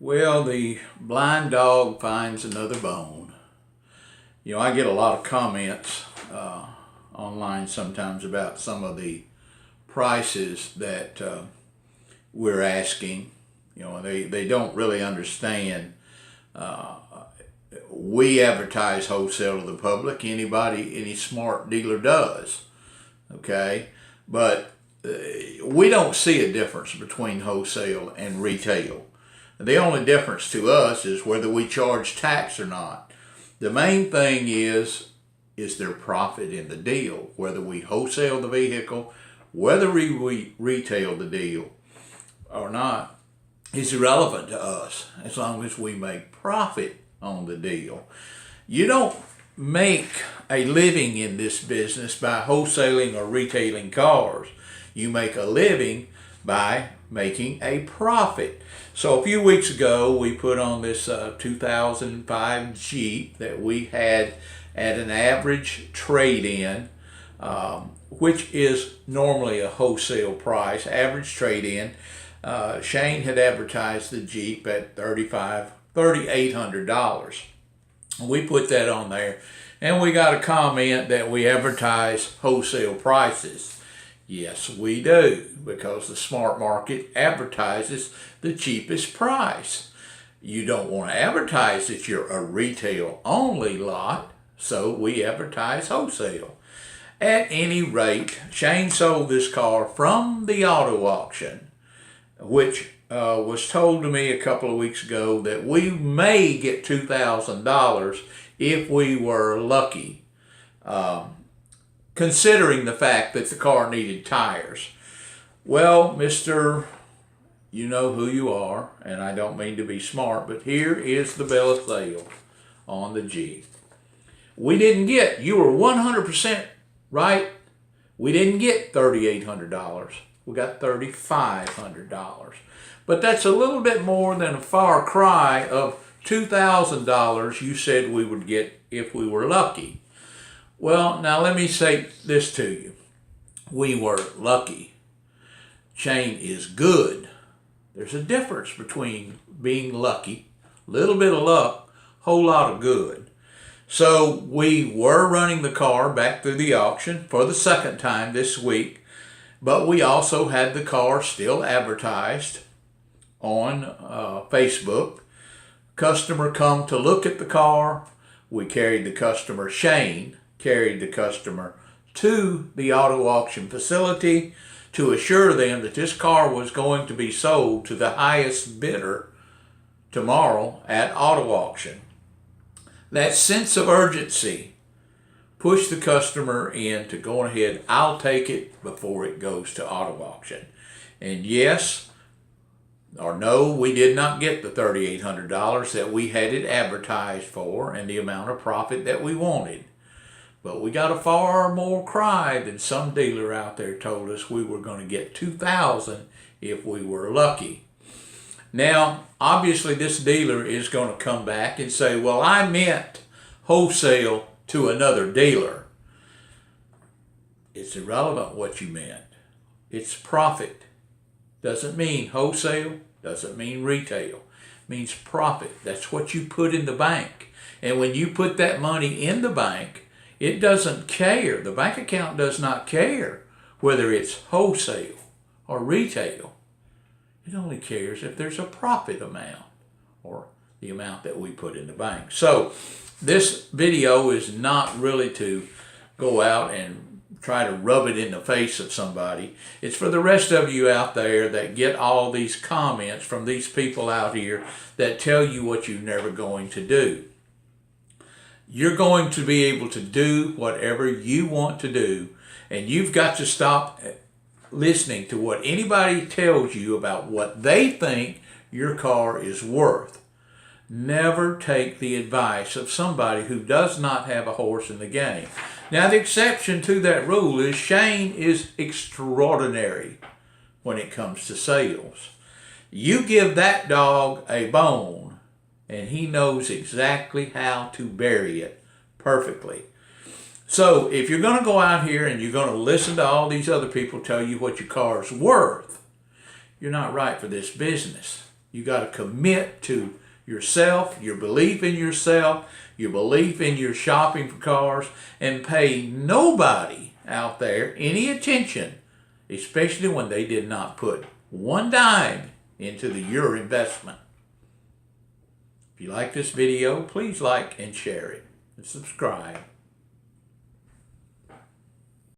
Well, the blind dog finds another bone. I get a lot of comments online sometimes about some of the prices that we're asking. They don't really understand. We advertise wholesale to the public. Any smart dealer does. Okay? But we don't see a difference between wholesale and retail. The only difference to us is whether we charge tax or not. The main thing is there profit in the deal? Whether we wholesale the vehicle, whether we retail the deal or not, is irrelevant to us as long as we make profit on the deal. You don't make a living in this business by wholesaling or retailing cars. You make a living by making a profit. So a few weeks ago, we put on this 2005 Jeep that we had at an average trade-in, which is normally a wholesale price, average trade-in. Shane had advertised the Jeep at $3,800. We put that on there, and we got a comment that we advertise wholesale prices. Yes, we do, because the smart market advertises the cheapest price. You don't want to advertise that you're a retail only lot, so we advertise wholesale. At any rate, Shane sold this car from the auto auction, which was told to me a couple of weeks ago that we may get $2,000 if we were lucky. Considering the fact that the car needed tires. Well, Mr. You know who you are, and I don't mean to be smart, but here is the bill of sale on the Jeep. You were 100% right, we didn't get $3,800. We got $3,500. But that's a little bit more than a far cry of $2,000 you said we would get if we were lucky. Well, now let me say this to you. We were lucky. Shane is good. There's a difference between being lucky, little bit of luck, whole lot of good. So we were running the car back through the auction for the second time this week, but we also had the car still advertised on Facebook. Customer come to look at the car. We carried the customer, Shane, carried the customer to the auto auction facility to assure them that this car was going to be sold to the highest bidder tomorrow at auto auction. That sense of urgency pushed the customer in to go ahead, I'll take it before it goes to auto auction. And yes or no, we did not get the $3,800 that we had it advertised for and the amount of profit that we wanted. But we got a far more cry than some dealer out there told us we were going to get $2,000 if we were lucky. Now, obviously this dealer is going to come back and say, well, I meant wholesale to another dealer. It's irrelevant what you meant. It's profit. Doesn't mean wholesale, doesn't mean retail. It means profit. That's what you put in the bank. And when you put that money in the bank, it doesn't care. The bank account does not care whether it's wholesale or retail. It only cares if there's a profit amount or the amount that we put in the bank. So this video is not really to go out and try to rub it in the face of somebody. It's for the rest of you out there that get all these comments from these people out here that tell you what you're never going to do. You're going to be able to do whatever you want to do, and you've got to stop listening to what anybody tells you about what they think your car is worth. Never take the advice of somebody who does not have a horse in the game. Now, the exception to that rule is Shane is extraordinary when it comes to sales. You give that dog a bone, and he knows exactly how to bury it perfectly. So if you're going to go out here and you're going to listen to all these other people tell you what your car's worth, you're not right for this business. You got to commit to yourself, your belief in yourself, your belief in your shopping for cars, and pay nobody out there any attention, especially when they did not put one dime into your investment. If you like this video, please like and share it and subscribe.